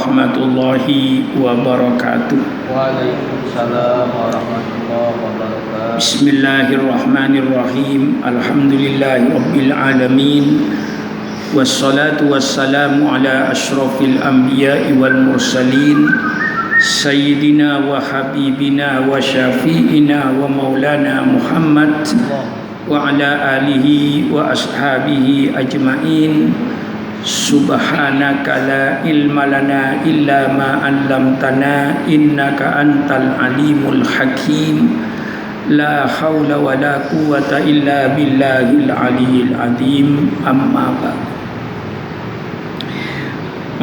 warahmatullahi wabarakatuh. Waalaikumsalam warahmatullahi wabarakatuh. Bismillahirrahmanirrahim. Alhamdulillahi rabbil alamin. Wassalatu wassalamu ala asyrafil anbiya'i wal mursalin Sayyidina wa habibina wa syafi'ina wa maulana Muhammad wa ala alihi wa ashabihi ajma'in. Subhanaka la ilma lana illa ma 'allamtana innaka antal alimul hakim. La haula wa la quwwata illa billahil aliyyil azim. Amma ba'd.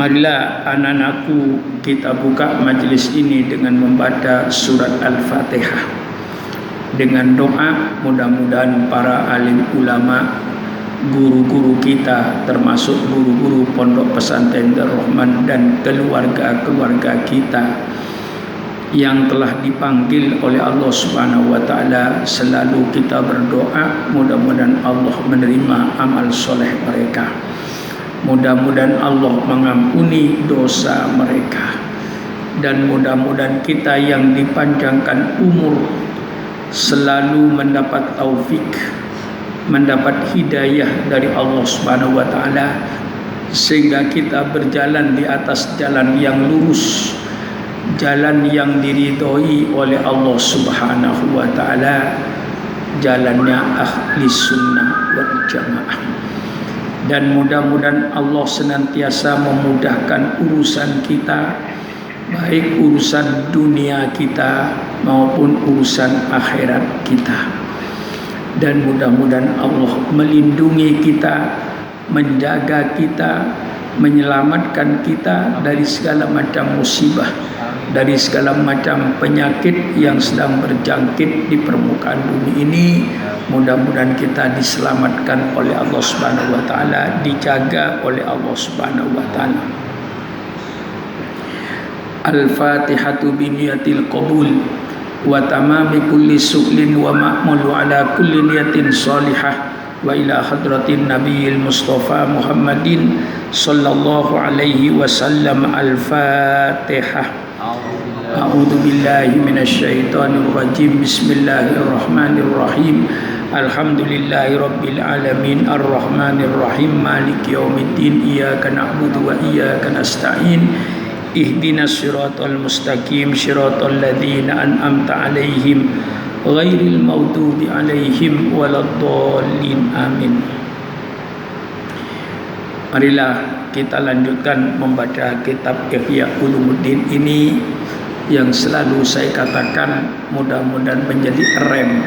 Marilah anak-anakku, kita buka majlis ini dengan membaca surat Al-Fatihah. Dengan doa, mudah-mudahan para alim ulama, guru-guru kita, termasuk guru-guru Pondok Pesantren Darul Rahman dan keluarga-keluarga kita yang telah dipanggil oleh Allah Subhanahu wa taala, selalu kita berdoa mudah-mudahan Allah menerima amal soleh mereka. Mudah-mudahan Allah mengampuni dosa mereka, dan mudah-mudahan kita yang dipanjangkan umur selalu mendapat taufik, mendapat hidayah dari Allah Subhanahu wa taala, sehingga kita berjalan di atas jalan yang lurus, jalan yang diridhoi oleh Allah Subhanahu wa taala, jalannya ahli sunnah wal jamaah. Dan mudah-mudahan Allah senantiasa memudahkan urusan kita, baik urusan dunia kita maupun urusan akhirat kita. Dan mudah-mudahan Allah melindungi kita, menjaga kita, menyelamatkan kita dari segala macam musibah, dari segala macam penyakit yang sedang berjangkit di permukaan bumi ini. Mudah-mudahan kita diselamatkan oleh Allah Subhanahu wa taala, dijaga oleh Allah Subhanahu wa taala. Al-Fatihatu bi niyatil qabul wa tamami kulli su'lin wa ma'mulu ala kulli niyatin salihah wa ila hadratin nabiyil mustafa Muhammadin sallallahu alaihi wasallam. Al-Fatihah. A'udzu billahi minasyaitonir rajim. Bismillahirrahmanirrahim. Alhamdulillahi rabbil alamin, arrahmanir rahim, maliki yaumiddin, iyyaka na'budu wa iyyaka nasta'in. Ihdinas siratal mustaqim, siratal ladzina an'amta 'alaihim ghairil maghdubi 'alaihim waladdallin. Amin. Marilah kita lanjutkan membaca kitab Ihya Ulumuddin ini, yang selalu saya katakan mudah-mudahan menjadi rem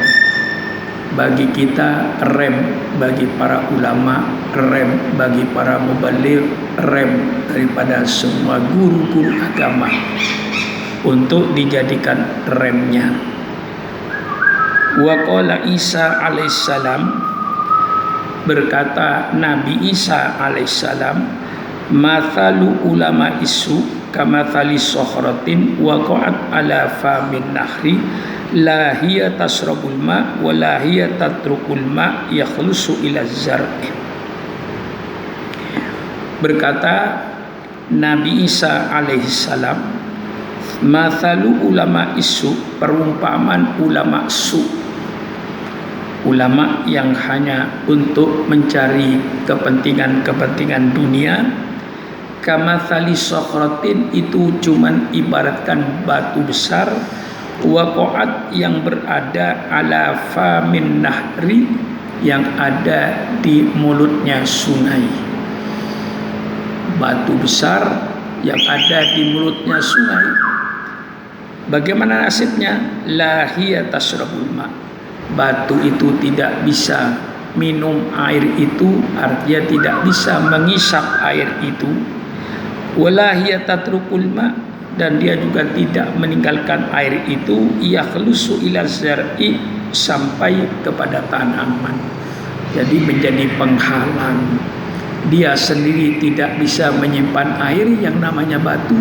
bagi kita, rem bagi para ulama, rem bagi para mubaligh, rem daripada semua guru-guru agama, untuk dijadikan remnya. Wa qala Isa alaihissalam, berkata Nabi Isa alaihissalam, mathalu ulama isu kamathali sokhratin waqa'at ala famin nahri la hiya tasrabul ma wa la hiya tatrukul ma yakhlusu ila zar'i. Berkata Nabi Isa alaihissalam, mathalu ulama isu, perumpamaan ulama su, ulama yang hanya untuk mencari kepentingan-kepentingan dunia, kamathali sokhratin, itu cuman ibaratkan batu besar, waqa'at yang berada ala famin nahri, yang ada di mulutnya sungai. Batu besar yang ada di mulutnya sungai, bagaimana nasibnya? La hiya tasrabul ma, batu itu tidak bisa minum air itu, artinya tidak bisa mengisap air itu. Wala hiya tatrukul ma, dan dia juga tidak meninggalkan air itu, yakhlusu ila zar'i, sampai kepada tanaman. Jadi menjadi penghalang. Dia sendiri tidak bisa menyimpan air yang namanya batu,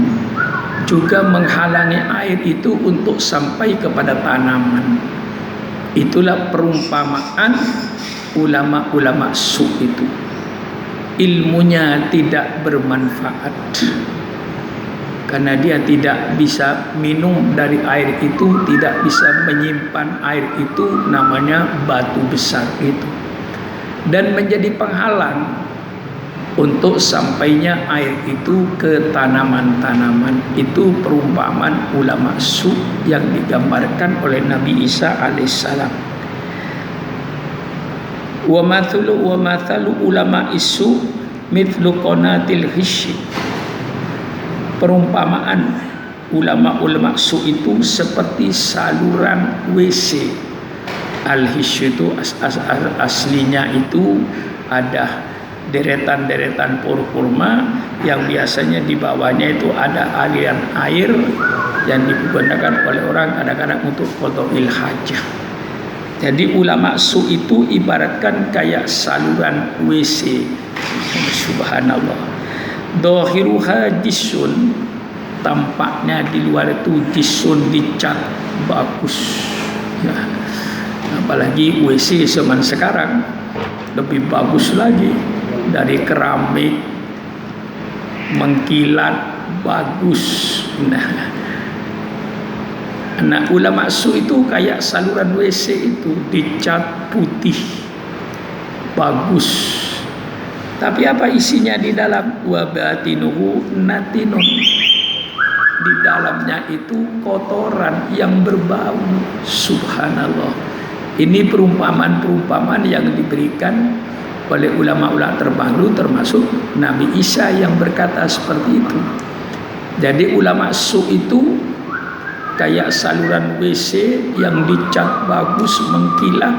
juga menghalangi air itu untuk sampai kepada tanaman. Itulah perumpamaan ulama-ulama su itu. Ilmunya tidak bermanfaat, karena dia tidak bisa minum dari air itu, tidak bisa menyimpan air itu, namanya batu besar itu, dan menjadi penghalang untuk sampainya air itu ke tanaman-tanaman. Itu perumpamaan ulama su yang digambarkan oleh Nabi Isa alaihissalam. Wa mathalu ulama isu mithlu qanatil hishi. Perumpamaan ulama-ulama su itu seperti saluran WC. Al-hish itu aslinya itu ada deretan-deretan pohon kurma yang biasanya di bawahnya itu ada aliran air yang digunakan oleh orang kadang-kadang untuk qada'il hajah. Jadi ulama su itu ibaratkan kayak saluran WC. Subhanallah. Dohiruha jisun, tampaknya di luar itu jisun, dicat bagus ya. Apalagi WC zaman sekarang lebih bagus lagi, dari keramik, mengkilat, bagus. Nah, ulama su itu kayak saluran WC itu, dicat putih, bagus. Tapi apa isinya di dalam? Wa batinuhu natinun. Di dalamnya itu kotoran yang berbau. Subhanallah. Ini perumpamaan-perumpamaan yang diberikan oleh ulama-ulama terdahulu, termasuk Nabi Isa yang berkata seperti itu. Jadi ulama su itu kayak saluran WC yang dicat bagus, mengkilat.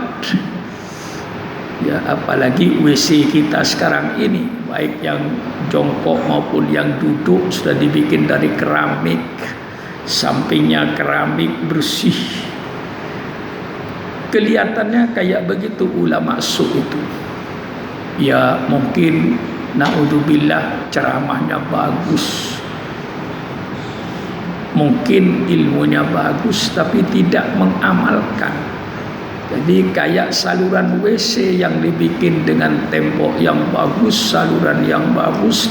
Ya, apalagi WC kita sekarang ini, baik yang jongkok maupun yang duduk, sudah dibikin dari keramik, sampingnya keramik bersih. Kelihatannya kayak begitu ulama su itu. Ya mungkin naudzubillah ceramahnya bagus, mungkin ilmunya bagus, tapi tidak mengamalkan. Jadi kayak saluran WC yang dibikin dengan tembok yang bagus, saluran yang bagus,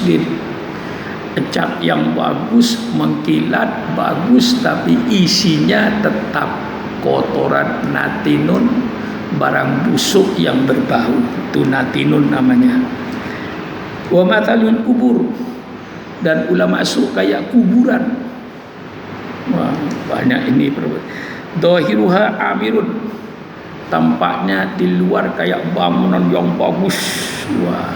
cat yang bagus, mengkilat bagus, tapi isinya tetap kotoran, natinun, barang busuk yang berbau. Itu natinun namanya. Wa mathalul kubur, dan ulama su kayak kuburan. Wah, banyak ini. Dohiruha amirun, tampaknya di luar kayak bangunan yang bagus. Wah,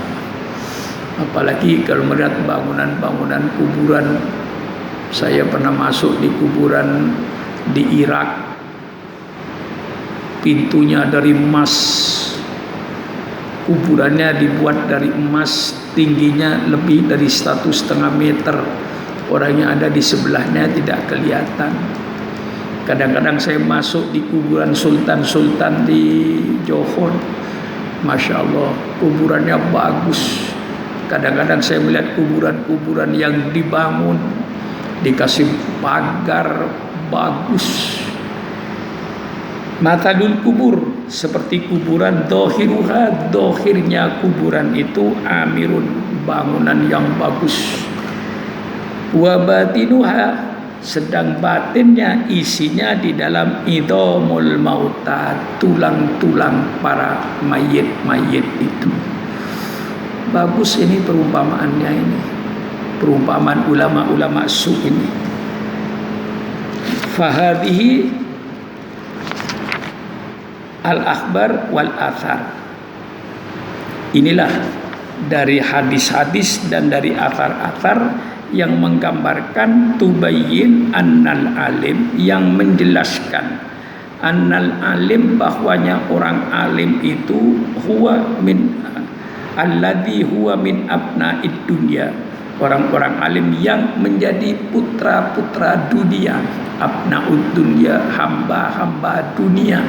apalagi kalau melihat bangunan-bangunan kuburan. Saya pernah masuk di kuburan di Irak, pintunya dari emas, kuburannya dibuat dari emas, tingginya lebih dari 1,5 meter. Orangnya ada di sebelahnya tidak kelihatan. Kadang-kadang saya masuk di kuburan sultan-sultan di Johor, Masya Allah, kuburannya bagus. Kadang-kadang saya melihat kuburan-kuburan yang dibangun, dikasih pagar bagus. Matadul kubur, seperti kuburan. Dohiruha, dohirnya kuburan itu amirun, bangunan yang bagus. Wabatinuha, sedang batinnya, isinya di dalam idhamul mauta, tulang-tulang para mayit-mayit itu. Bagus ini perumpamaannya ini, perumpamaan ulama-ulama su ini. Fahadihi al-akhbar wal athar. Inilah dari hadis-hadis dan dari athar-athar yang menggambarkan tubayyin annal alim, yang menjelaskan annal alim, bahwanya orang alim itu huwa min alladhi huwa min abna'id dunya, orang-orang alim yang menjadi putra-putra dunia, abna'ud dunya, hamba-hamba dunia.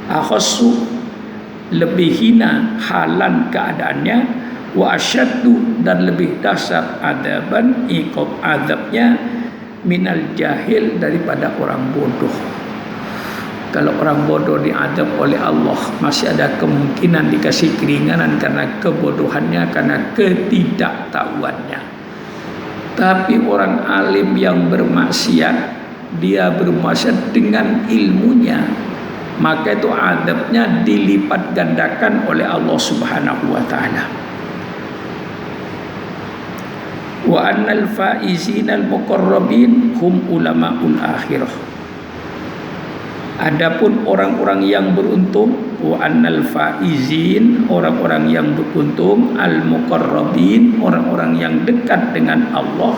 Akhosu, lebih hina halan keadaannya, wa asyaddu, dan lebih dahsyat adaban, iqab adabnya, minal jahil, daripada orang bodoh. kalau orang bodoh diadab oleh Allah, masih ada kemungkinan dikasih keringanan karena kebodohannya, karena ketidaktahuannya. Tapi orang alim yang bermaksiat, dia bermaksiat dengan ilmunya, maka itu adabnya dilipat gandakan oleh Allah Subhanahu wa taala. Wa annal faizina al muqarrabin hum ulamaul akhirah. Adapun orang-orang yang beruntung, wa annal faizin, orang-orang yang beruntung, al muqarrabin, orang-orang yang dekat dengan Allah,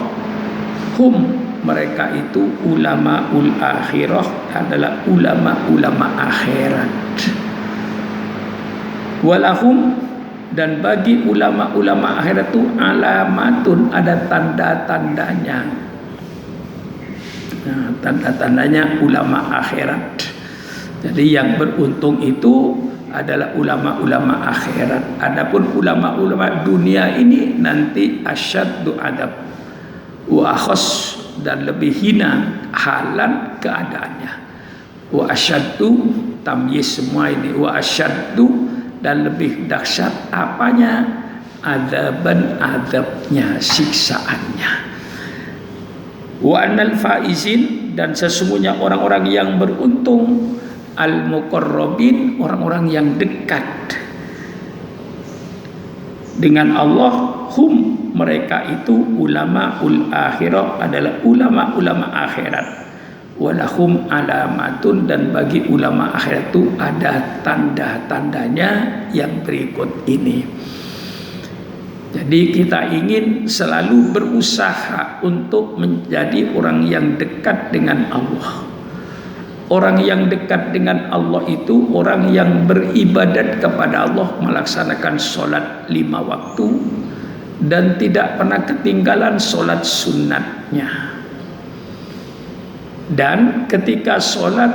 hum, mereka itu ulamaul akhirah, adalah ulama-ulama akhirat. Walahum, dan bagi ulama-ulama akhirat itu alamatun, ada tanda-tandanya. Nah, tanda-tandanya ulama akhirat. Jadi yang beruntung itu adalah ulama-ulama akhirat. Adapun ulama-ulama dunia ini nanti asyaddu adab wa akhas, dan lebih hina halan keadaannya. Wa asyaddu, tamyiz semua ini, wa asyaddu, dan lebih dahsyat apanya? Adzaban, azabnya, siksaannya. Wa annal faizin, dan sesungguhnya orang-orang yang beruntung, al muqarrabin, orang-orang yang dekat dengan Allah, hum, mereka itu ulamaul akhirah, adalah ulama-ulama akhirat. Walahum alamatun, dan bagi ulama akhirat itu ada tanda-tandanya yang berikut ini. Jadi kita ingin selalu berusaha untuk menjadi orang yang dekat dengan Allah. Orang yang dekat dengan Allah itu orang yang beribadat kepada Allah, melaksanakan sholat 5 waktu, dan tidak pernah ketinggalan sholat sunnatnya. Dan ketika sholat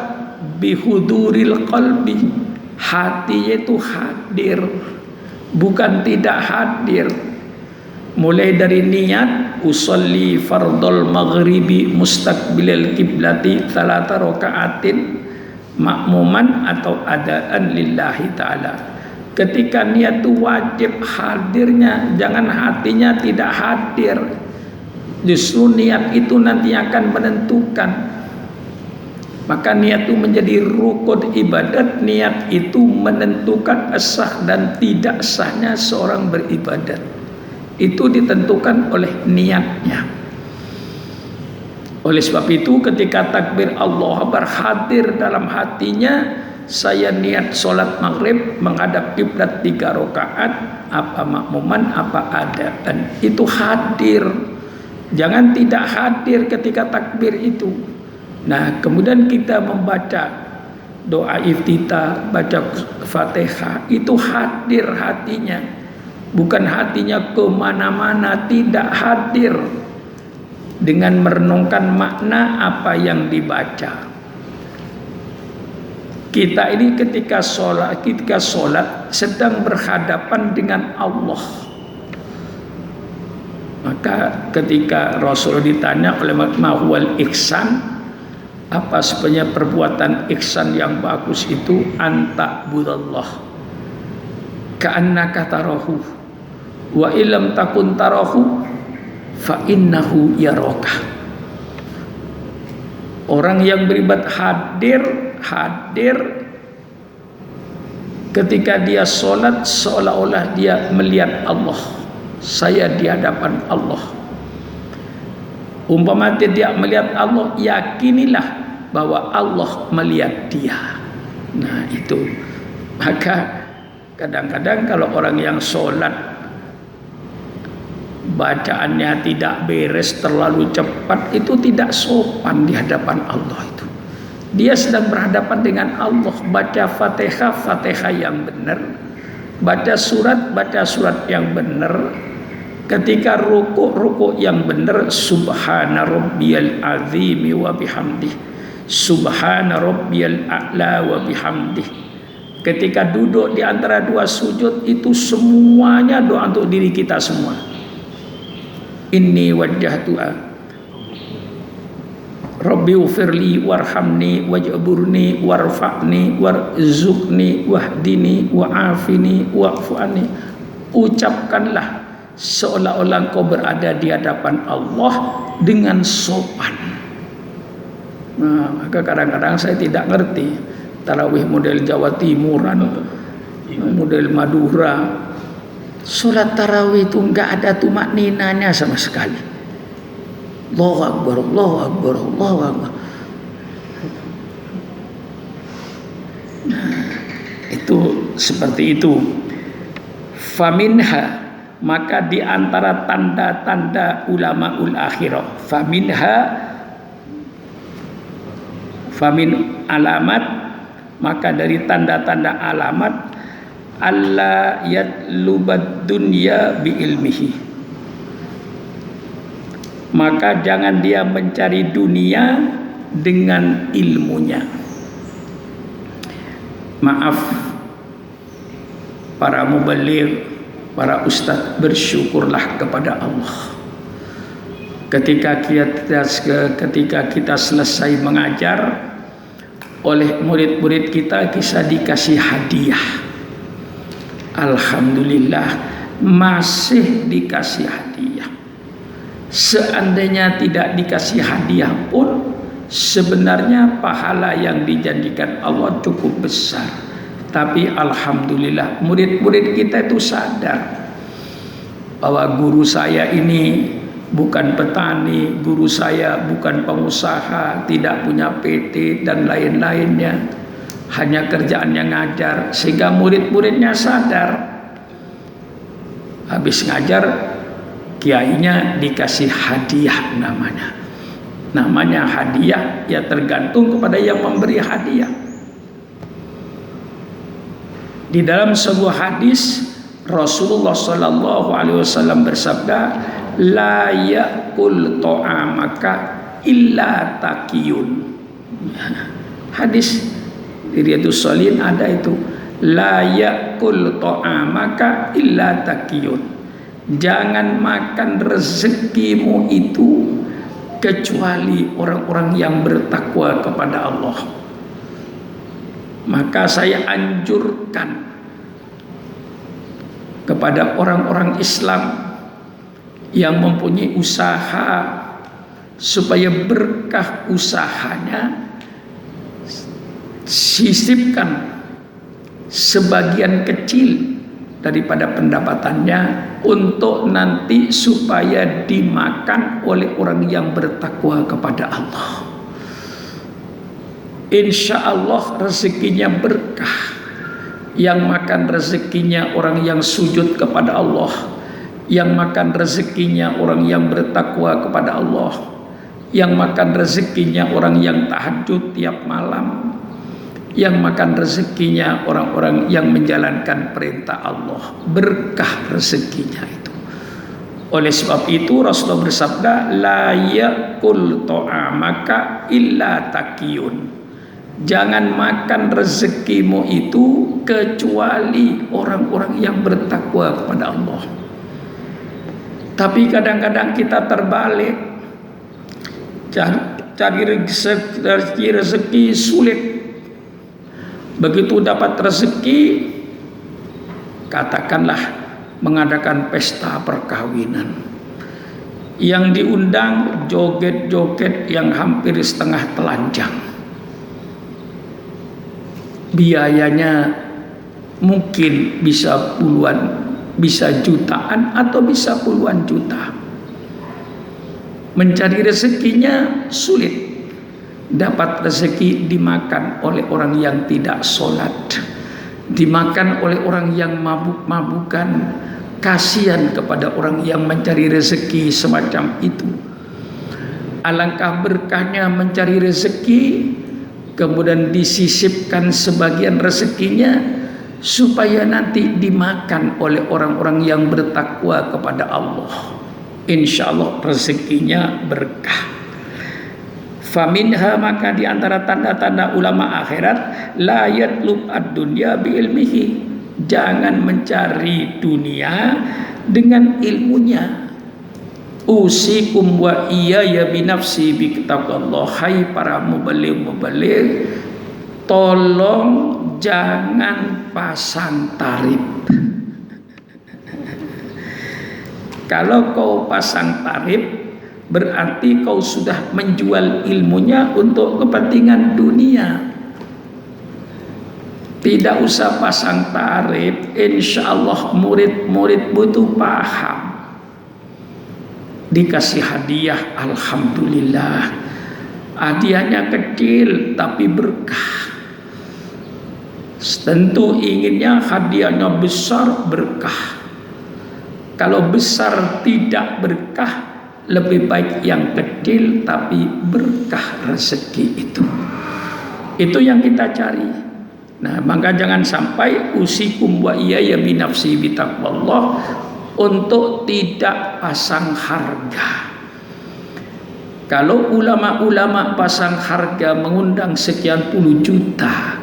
bihuduril qalbi, hatinya itu hadir, bukan tidak hadir. Mulai dari niat usolli fardol maghribi mustaqbilal kiblati 3 rakaatin makmuman atau adaan lillahi ta'ala. Ketika niat itu wajib hadirnya, jangan hatinya tidak hadir. Justru niat itu nanti akan menentukan. Maka niat itu menjadi rukun ibadat. Niat itu menentukan sah dan tidak sahnya seorang beribadat. Itu ditentukan oleh niatnya. Oleh sebab itu ketika takbir Allah Akbar hadir dalam hatinya, saya niat sholat maghrib menghadap kiblat 3 rakaat, apa makmuman apa adaan, itu hadir. Jangan tidak hadir ketika takbir itu. Nah, kemudian kita membaca doa iftitah, baca Fatihah, itu hadir hatinya. Bukan hatinya kemana-mana, tidak hadir dengan merenungkan makna apa yang dibaca. Kita ini ketika sholat sedang berhadapan dengan Allah. Maka ketika Rasul ditanya oleh mahwal ihsan, apa sebenarnya perbuatan ihsan yang bagus itu? Anta budallah ka'annaka tarahu wa illam takun tarahu fa innahu yaraka. Orang yang beribadah hadir ketika dia sholat seolah-olah dia melihat Allah. Saya di hadapan Allah. Umpama dia melihat Allah, yakinilah bahwa Allah melihat dia. Nah itu. Maka kadang-kadang kalau orang yang sholat bacaannya tidak beres, terlalu cepat, itu tidak sopan di hadapan Allah itu. Dia sedang berhadapan dengan Allah. Baca Fatihah yang benar, baca surat yang benar. Ketika ruku yang benar, subhana rabbiyal azimi wa bihamdih, subhana rabbiyal a'la wa bihamdih. Ketika duduk di antara 2 sujud, itu semuanya doa untuk diri kita semua. Inni wajjahtu Rabbi ufirli warhamni waj'burni warfa'ni warzuqni wahdini wa'afini wa'fu'ani. Ucapkanlah seolah-olah engkau berada di hadapan Allah dengan sopan. Nah, maka kadang-kadang saya tidak ngerti tarawih model Jawa Timuran, model Madura. Sholat tarawih itu enggak ada tumak ninanya sama sekali. Allahu Akbar, Allahu Akbar, Allahu Akbar. Nah, itu seperti itu. Faminha, maka di antara tanda-tanda ulamaul akhirah, famin alamat, maka dari tanda-tanda alamat alla yatlubad dunya bi ilmihi, maka jangan dia mencari dunia dengan ilmunya. Maaf para mubaligh, para ustadz, bersyukurlah kepada Allah ketika kita selesai mengajar, oleh murid-murid kita dikasih hadiah. Alhamdulillah masih dikasih hadiah. Seandainya tidak dikasih hadiah pun, sebenarnya pahala yang dijanjikan Allah cukup besar. Tapi alhamdulillah murid-murid kita itu sadar bahwa guru saya ini bukan petani, guru saya bukan pengusaha, tidak punya PT dan lain-lainnya, hanya kerjaannya ngajar. Sehingga murid-muridnya sadar, habis ngajar kiainya dikasih hadiah. Namanya hadiah ya tergantung kepada yang memberi hadiah. Di dalam sebuah hadis Rasulullah Shallallahu Alaihi Wasallam bersabda, la yakul to'amaka illa takiyun. Hadis Riyadhus Shalihin ada itu, la yakul to'amaka illa takiyun. Jangan makan rezekimu itu kecuali orang-orang yang bertakwa kepada Allah. Maka saya anjurkan kepada orang-orang Islam yang mempunyai usaha supaya berkah usahanya, sisipkan sebagian kecil daripada pendapatannya untuk nanti supaya dimakan oleh orang yang bertakwa kepada Allah. Insya Allah rezekinya berkah. Yang makan rezekinya orang yang sujud kepada Allah, yang makan rezekinya orang yang bertakwa kepada Allah, yang makan rezekinya orang yang tahajud tiap malam, yang makan rezekinya orang-orang yang menjalankan perintah Allah. Berkah rezekinya itu. Oleh sebab itu Rasulullah bersabda, la yakul to'amaka illa takiyun. Jangan makan rezekimu itu kecuali orang-orang yang bertakwa kepada Allah. Tapi kadang-kadang kita terbalik, cari rezeki sulit. Begitu dapat rezeki, katakanlah mengadakan pesta perkawinan, yang diundang joget-joget yang hampir setengah telanjang. Biayanya mungkin bisa puluhan, bisa jutaan, atau bisa puluhan juta. Mencari rezekinya sulit. Dapat rezeki dimakan oleh orang yang tidak sholat, dimakan oleh orang yang mabuk-mabukan. Kasihan kepada orang yang mencari rezeki semacam itu. Alangkah berkahnya mencari rezeki, kemudian disisipkan sebagian rezekinya supaya nanti dimakan oleh orang-orang yang bertakwa kepada Allah. Insya Allah rezekinya berkah. Faminha, maka di antara tanda-tanda ulama akhirat, la yatlub ad-dunya bi ilmihi. Jangan mencari dunia dengan ilmunya. Usikum wa iyaya binafsi bikitabullah. Hai para mubaligh, tolong jangan pasang tarif. Kalau kau pasang tarif, berarti kau sudah menjual ilmunya untuk kepentingan dunia. Tidak usah pasang tarif, insya Allah murid-murid butuh paham. Dikasih hadiah, alhamdulillah. Hadiahnya kecil tapi berkah. Tentu inginnya hadiahnya besar, berkah. Kalau besar tidak berkah, lebih baik yang kecil tapi berkah rezeki itu. Itu yang kita cari. Nah, maka jangan sampai usikum wa iyaya binafsi bitaqwallah, untuk tidak pasang harga. Kalau ulama-ulama pasang harga mengundang sekian puluh juta,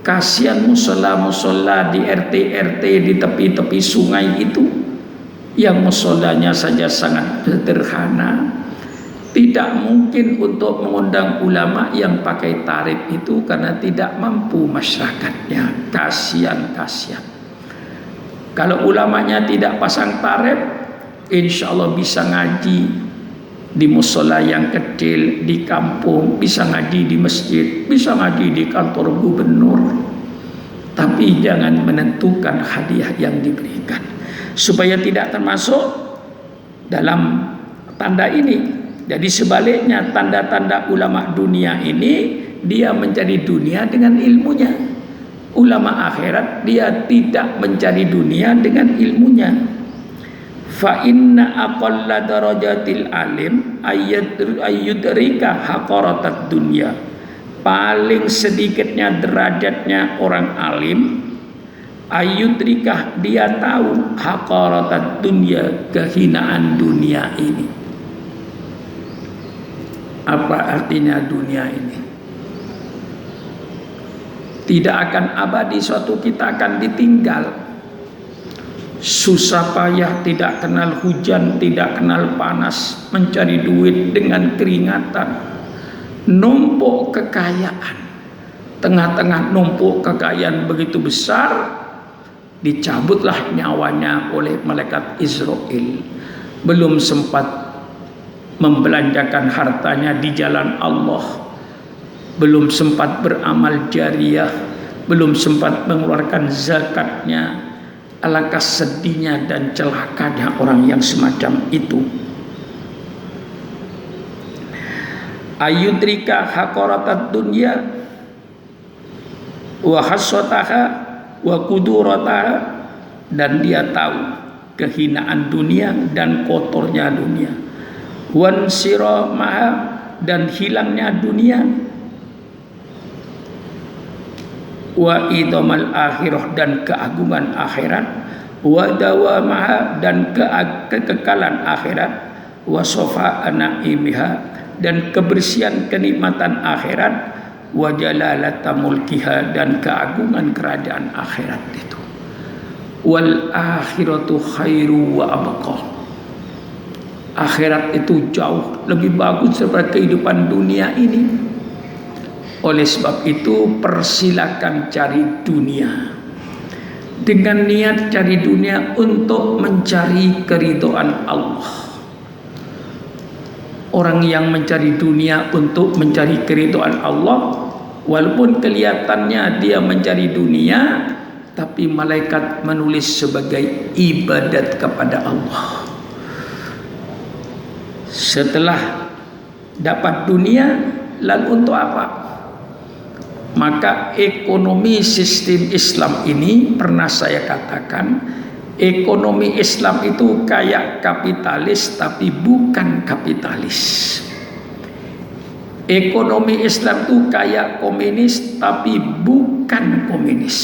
kasihan musola-musola di RT-RT di tepi-tepi sungai itu, yang musolanya saja sangat sederhana. Tidak mungkin untuk mengundang ulama yang pakai tarif itu karena tidak mampu masyarakatnya. Kasihan. Kalau ulamanya tidak pasang tarif, insya Allah bisa ngaji di musola yang kecil, di kampung, bisa ngaji di masjid, bisa ngaji di kantor gubernur. Tapi jangan menentukan hadiah yang diberikan, supaya tidak termasuk dalam tanda ini. Jadi sebaliknya, tanda-tanda ulama dunia ini, dia mencari dunia dengan ilmunya. Ulama akhirat dia tidak mencari dunia dengan ilmunya. Fa inna aqalla darajatil alim ayyudrika haqaratat dunya. Paling sedikitnya derajatnya orang alim, ayyudrika, dia tahu haqaratat dunya, kehinaan dunia ini. Apa artinya dunia ini? Tidak akan abadi, suatu kita akan ditinggal. Susah payah, tidak kenal hujan, tidak kenal panas, mencari duit dengan keringatan, numpuk kekayaan. Tengah-tengah numpuk kekayaan begitu besar, dicabutlah nyawanya oleh malaikat Israel. Belum sempat membelanjakan hartanya di jalan Allah, belum sempat beramal jariah, belum sempat mengeluarkan zakatnya. Alangkah sedihnya dan celakanya orang yang semacam itu. Ayudrika haqaratat dunya wa haswataha wa kudurataha, dan dia tahu kehinaan dunia dan kotornya dunia. Wan siramaha, dan hilangnya dunia. Wa idamal akhirah, dan keagungan akhirat. Wa dawamaha, dan kekekalan akhirat. Wa sofa naimiha, dan kebersihan kenikmatan akhirat. Wa jalalata mulkiha, dan keagungan kerajaan akhirat itu. Wal akhiratu khairu wa abqa. Akhirat itu jauh lebih bagus daripada kehidupan dunia ini. Oleh sebab itu, persilakan cari dunia dengan niat cari dunia untuk mencari keridhaan Allah. Orang yang mencari dunia untuk mencari keridhaan Allah, walaupun kelihatannya dia mencari dunia, tapi malaikat menulis sebagai ibadat kepada Allah. Setelah dapat dunia, lalu untuk apa? Maka ekonomi sistem Islam ini, pernah saya katakan, ekonomi Islam itu kayak kapitalis tapi bukan kapitalis. Ekonomi Islam itu kayak komunis tapi bukan komunis.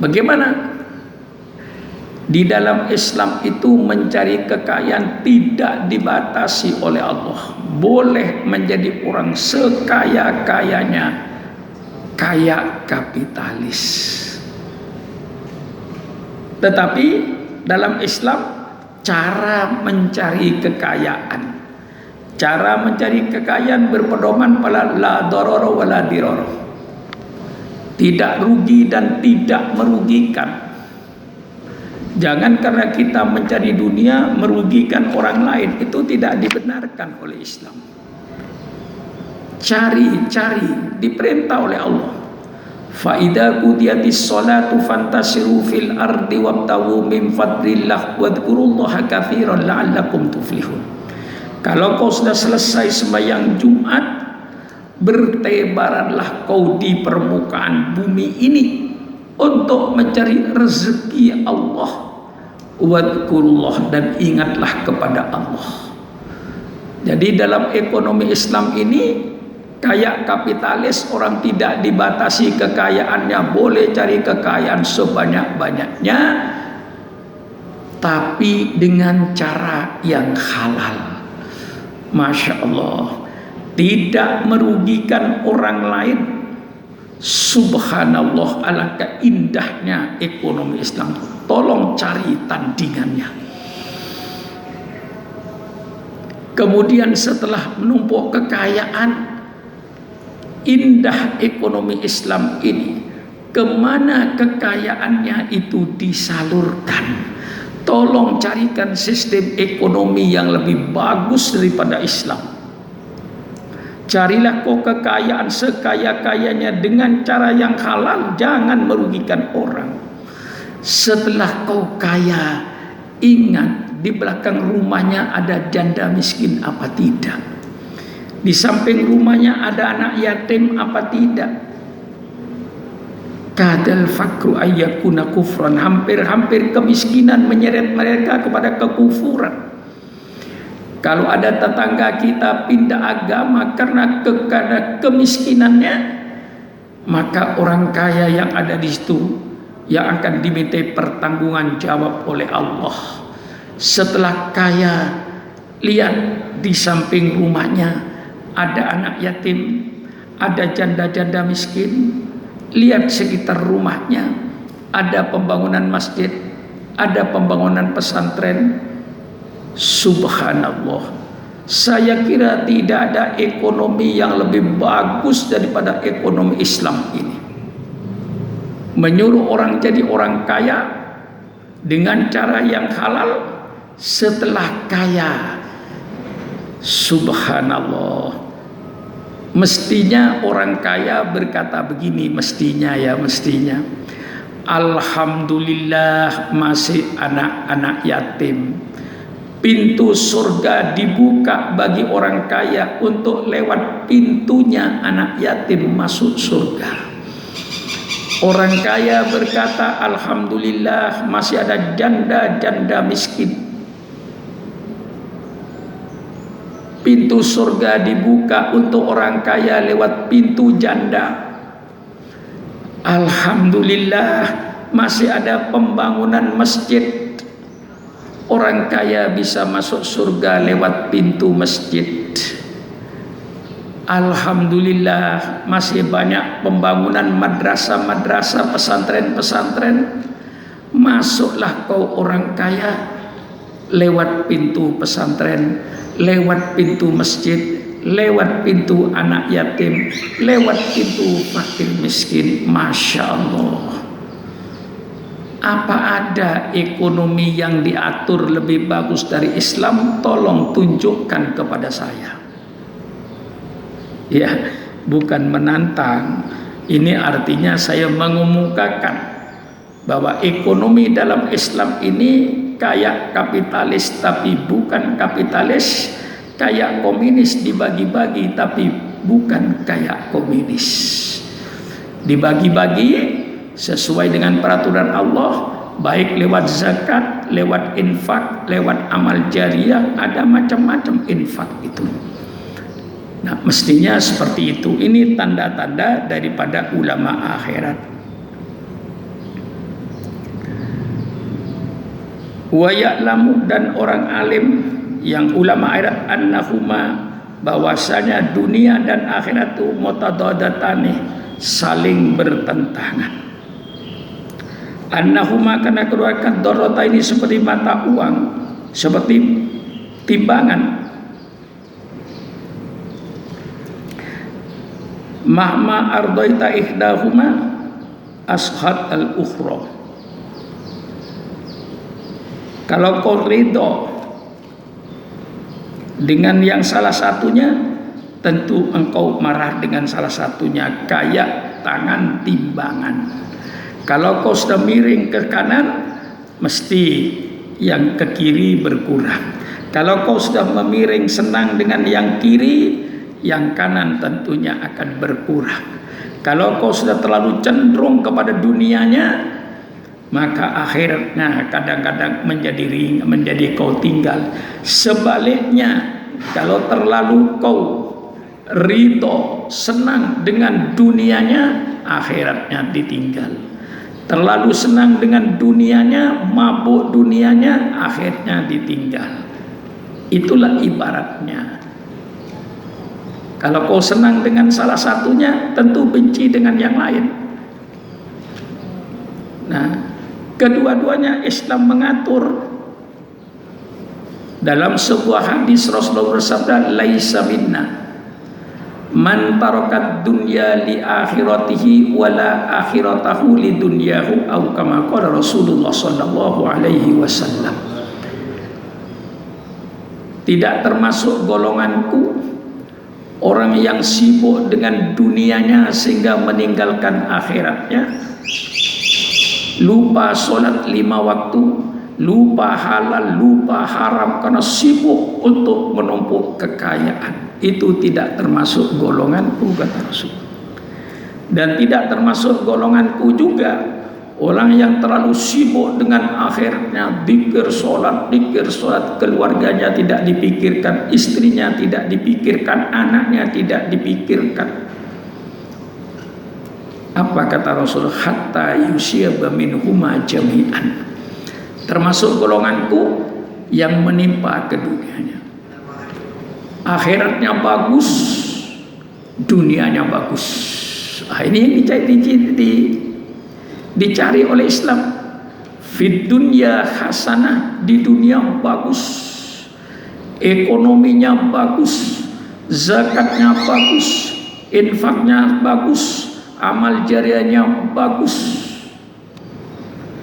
Bagaimana? Di dalam Islam itu mencari kekayaan tidak dibatasi oleh Allah. Boleh menjadi orang sekaya-kayanya, kaya kapitalis. Tetapi dalam Islam cara mencari kekayaan. Cara mencari kekayaan berpedoman pada la darara wa la dirara. Tidak rugi dan tidak merugikan. Jangan karena kita mencari dunia merugikan orang lain, itu tidak dibenarkan oleh Islam. Cari, diperintah oleh Allah. Fa idza qudiyatis sholatu fantasiru fil ardi wabtaghu min fadlillah wadhkurullaha katsiran la'allakum tuflihun. Kalau kau sudah selesai sembahyang Jumat, bertebaranlah kau di permukaan bumi ini untuk mencari rezeki Allah. Wadhkurullah, dan ingatlah kepada Allah. Jadi dalam ekonomi Islam ini, kayak kapitalis, orang tidak dibatasi kekayaannya, boleh cari kekayaan sebanyak-banyaknya, tapi dengan cara yang halal. Masya Allah, tidak merugikan orang lain. Subhanallah, alangkah indahnya ekonomi Islam. Tolong cari tandingannya. Kemudian setelah menumpuk kekayaan, indah ekonomi Islam ini, kemana kekayaannya itu disalurkan. Tolong carikan sistem ekonomi yang lebih bagus daripada Islam. Carilah kau kekayaan sekaya-kayanya dengan cara yang halal, jangan merugikan orang. Setelah kau kaya, ingat di belakang rumahnya ada janda miskin apa tidak? Di samping rumahnya ada anak yatim apa tidak? Kadal fakru ayyakuna kufran, hampir-hampir kemiskinan menyeret mereka kepada kekufuran. Kalau ada tetangga kita pindah agama karena kemiskinannya, maka orang kaya yang ada di situ yang akan dimintai pertanggungan jawab oleh Allah. Setelah kaya, lihat di samping rumahnya ada anak yatim, ada janda-janda miskin. Lihat sekitar rumahnya ada pembangunan masjid, ada pembangunan pesantren. Subhanallah, saya kira tidak ada ekonomi yang lebih bagus daripada ekonomi Islam ini. Menyuruh orang jadi orang kaya dengan cara yang halal. Setelah kaya, subhanallah, mestinya orang kaya berkata begini, mestinya, alhamdulillah masih anak-anak yatim. Pintu surga dibuka bagi orang kaya untuk lewat pintunya anak yatim masuk surga. Orang kaya berkata, alhamdulillah masih ada janda-janda miskin. Pintu surga dibuka untuk orang kaya lewat pintu janda. Alhamdulillah masih ada pembangunan masjid. Orang kaya bisa masuk surga lewat pintu masjid. Alhamdulillah masih banyak pembangunan madrasah-madrasah, pesantren-pesantren. Masuklah kau orang kaya lewat pintu pesantren, lewat pintu masjid, lewat pintu anak yatim, lewat pintu fakir miskin. Masya Allah, apa ada ekonomi yang diatur lebih bagus dari Islam? Tolong tunjukkan kepada saya. Ya, bukan menantang. Ini artinya saya mengemukakan bahwa ekonomi dalam Islam ini kayak kapitalis tapi bukan kapitalis, kayak komunis dibagi-bagi tapi bukan kayak komunis. Dibagi-bagi sesuai dengan peraturan Allah, baik lewat zakat, lewat infak, lewat amal jariah, ada macam-macam infak itu. Nah, mestinya seperti itu. Ini tanda-tanda daripada ulama akhirat. Wa ya'lamu, dan orang alim yang ulama akhirat, annahuma, bahwasanya dunia dan akhirat itu mutadadatani, saling bertentangan. Annahuma, karena kedua darata ini seperti mata uang, seperti timbangan. Mahma ardaita ihdahuma ashad al-ukhra. Kalau kau ridho dengan yang salah satunya, tentu engkau marah dengan salah satunya, kayak tangan timbangan. Kalau kau sudah miring ke kanan, mesti yang ke kiri berkurang. Kalau kau sudah memiring senang dengan yang kiri, yang kanan tentunya akan berkurang. Kalau kau sudah terlalu cenderung kepada dunianya, maka akhirnya kadang-kadang menjadi kau tinggal. Sebaliknya, kalau terlalu kau ridho, senang dengan dunianya, akhiratnya ditinggal. Terlalu senang dengan dunianya, mabuk dunianya, akhirnya ditinggal. Itulah ibaratnya. Kalau kau senang dengan salah satunya, tentu benci dengan yang lain. Nah, kedua-duanya Islam mengatur. Dalam sebuah hadis Rasulullah bersabda, laisa minna man tarakat dunya li akhiratihi wala akhiratahu li dunyahu, atau kama qala Rasulullah sallallahu alaihi wasallam. Tidak termasuk golonganku orang yang sibuk dengan dunianya sehingga meninggalkan akhiratnya, lupa sholat 5 waktu, lupa halal, lupa haram karena sibuk untuk menumpuk kekayaan. Itu tidak termasuk golonganku, kata Rasul. Dan tidak termasuk golonganku juga orang yang terlalu sibuk dengan akhirnya, dikir sholat, keluarganya tidak dipikirkan, istrinya tidak dipikirkan, anaknya tidak dipikirkan. Apa kata Rasul? Hatta yusyaba minhuma jami'an. Termasuk golonganku yang menimpa keduanya. Akhiratnya bagus, dunianya bagus. Ini yang dicari oleh Islam. Fid dunya hasanah, di dunia bagus, ekonominya bagus, zakatnya bagus, infaknya bagus, amal jariahnya bagus,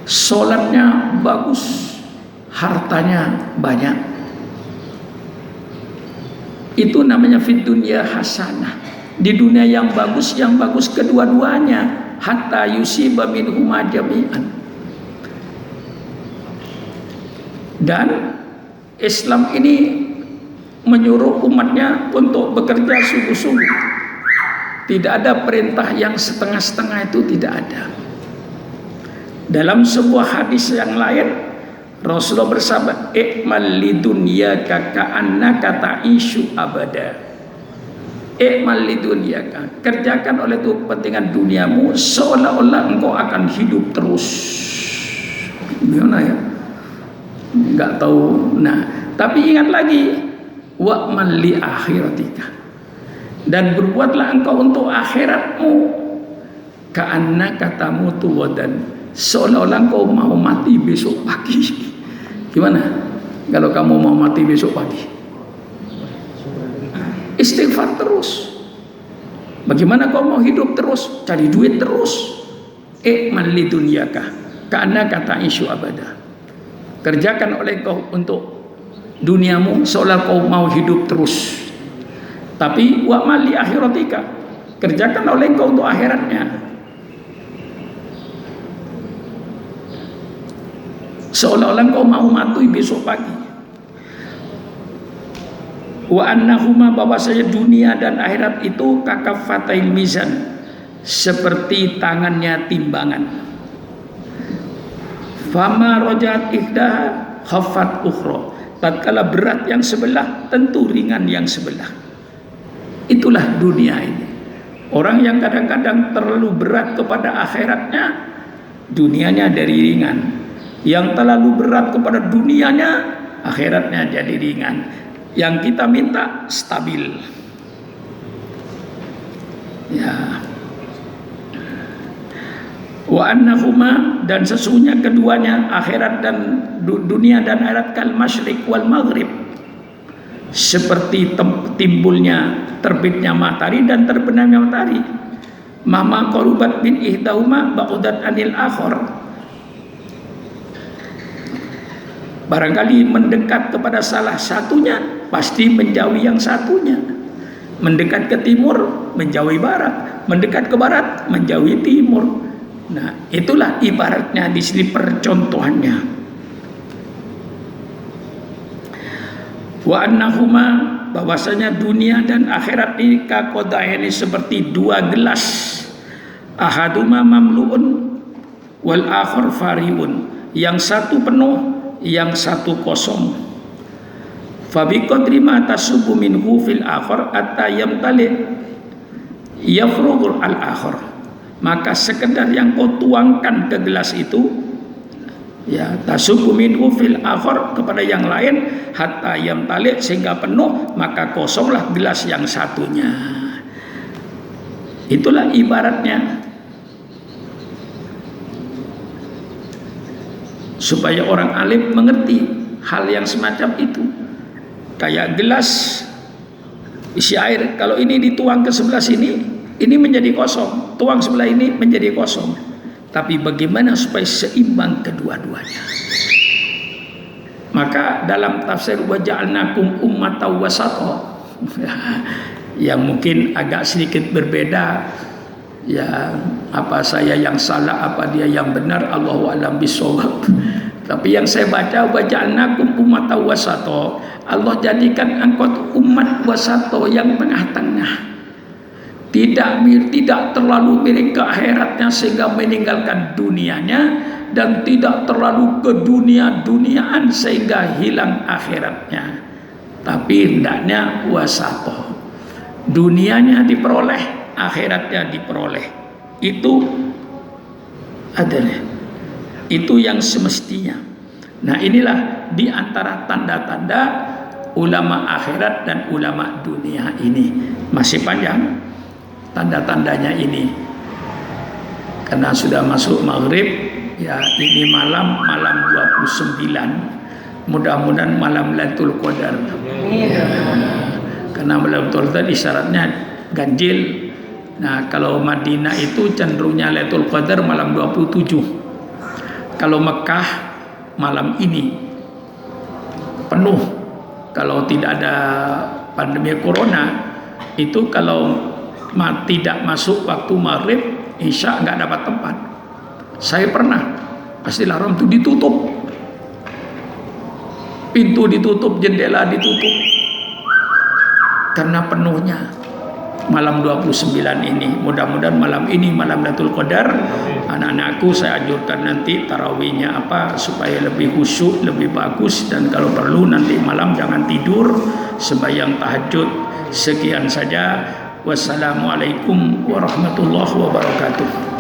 sholatnya bagus, hartanya banyak. Itu namanya fid dunya hasanah. Di dunia yang bagus kedua-duanya. Hatta yusiba minhuma jami'an. Dan Islam ini menyuruh umatnya untuk bekerja sungguh-sungguh. Tidak ada perintah yang setengah-setengah, itu tidak ada. Dalam sebuah hadis yang lain, Rasulullah bersabda, "I'mal lidunyaka ka'annaka ta'ishu abada." I'mal lidunyaka, kerjakan oleh itu kepentingan duniamu seolah-olah engkau akan hidup terus. Gimana ya? Enggak tahu. Nah, tapi ingat lagi, wa'mal li akhiratika, dan berbuatlah engkau untuk akhiratmu, ka'annaka tamutu wadan, seolah-olah engkau mau mati besok pagi. Gimana kalau kamu mau mati besok pagi? Istighfar terus. Bagaimana kau mau hidup terus? Cari duit terus. I'mal lidunyaka ka'annaka ta'ishu abada. Kerjakan oleh kau untuk duniamu seolah kau mau hidup terus. Tapi wa'mal li akhiratika, kerjakan oleh kau untuk akhiratnya, seolah-olah kau mau mati besok pagi. Wa annahuma, bahwasanya dunia dan akhirat itu kakafatil mizan, seperti tangannya timbangan. Fama rajat ihdaha khaffat ukhra, tatkala berat yang sebelah tentu ringan yang sebelah. Itulah dunia ini. Orang yang kadang-kadang terlalu berat kepada akhiratnya, dunianya jadi ringan. Yang terlalu berat kepada dunianya, akhiratnya jadi ringan. Yang kita minta stabil. Ya. Wa annahuma, dan sesungguhnya keduanya, akhirat dan dunia dan akhirat, kal masyriq wal maghrib, seperti timbulnya terbitnya matahari dan terbenamnya matahari. Mama qarubat bin ihdahuma ba'udat anil akhar, barangkali mendekat kepada salah satunya pasti menjauhi yang satunya. Mendekat ke timur menjauhi barat, mendekat ke barat menjauhi timur. Nah, itulah ibaratnya di sini percontohannya. Wa annahuma, bahwasanya dunia dan akhirat ini kakodahini, seperti dua gelas. Ahaduma mamluun wal akhar fariun, yang satu penuh, yang satu kosong. Fabi qadri ma tasubu minhu fil akhar atta yamtali yafrughul al akhar, maka sekedar yang kau tuangkan ke gelas itu, ya, tasubu minhu fil akhar, kepada yang lain, hatta yamtali, sehingga penuh, maka kosonglah gelas yang satunya. Itulah ibaratnya, supaya orang alim mengerti hal yang semacam itu. Kayak gelas isi air, kalau ini dituang ke sebelah sini, ini menjadi kosong, tuang sebelah ini menjadi kosong. Tapi bagaimana supaya seimbang kedua-duanya? Maka dalam tafsir wa ja'alnakum ummatan wasata, yang mungkin agak sedikit berbeda, ya, apa saya yang salah, apa dia yang benar, Allahu a'lam bishawab. Tapi yang saya baca, wa ja'alnakum ummatan wasata, Allah jadikan engkau umat wasata, yang tengah-tengah. Tidak terlalu miring ke akhiratnya sehingga meninggalkan dunianya, dan tidak terlalu ke dunia-duniaan sehingga hilang akhiratnya. Tapi hendaknya wasata, dunianya diperoleh, akhiratnya diperoleh. Itu adalah, itu yang semestinya. Nah, inilah di antara tanda-tanda ulama akhirat dan ulama dunia ini. Masih panjang tanda-tandanya ini, karena sudah masuk maghrib, ya, ini malam 29, mudah-mudahan malam Lailatul Qadar, ya, karena malam Lailatul Qadar isyaratnya ganjil. Nah, kalau Madinah itu cenderungnya Lailatul Qadar malam 27, kalau Mekah malam ini penuh. Kalau tidak ada pandemi corona, itu kalau tidak masuk waktu maghrib, isya nggak dapat tempat. Saya pernah, Masjidil Haram itu ditutup, pintu ditutup, jendela ditutup, karena penuhnya malam 29 ini. Mudah-mudahan malam ini malam Lailatul Qadar. Anak-anakku saya anjurkan nanti tarawihnya apa, supaya lebih khusyuk, lebih bagus, dan kalau perlu nanti malam jangan tidur, sembahyang tahajud. Sekian saja. Wassalamualaikum warahmatullahi wabarakatuh.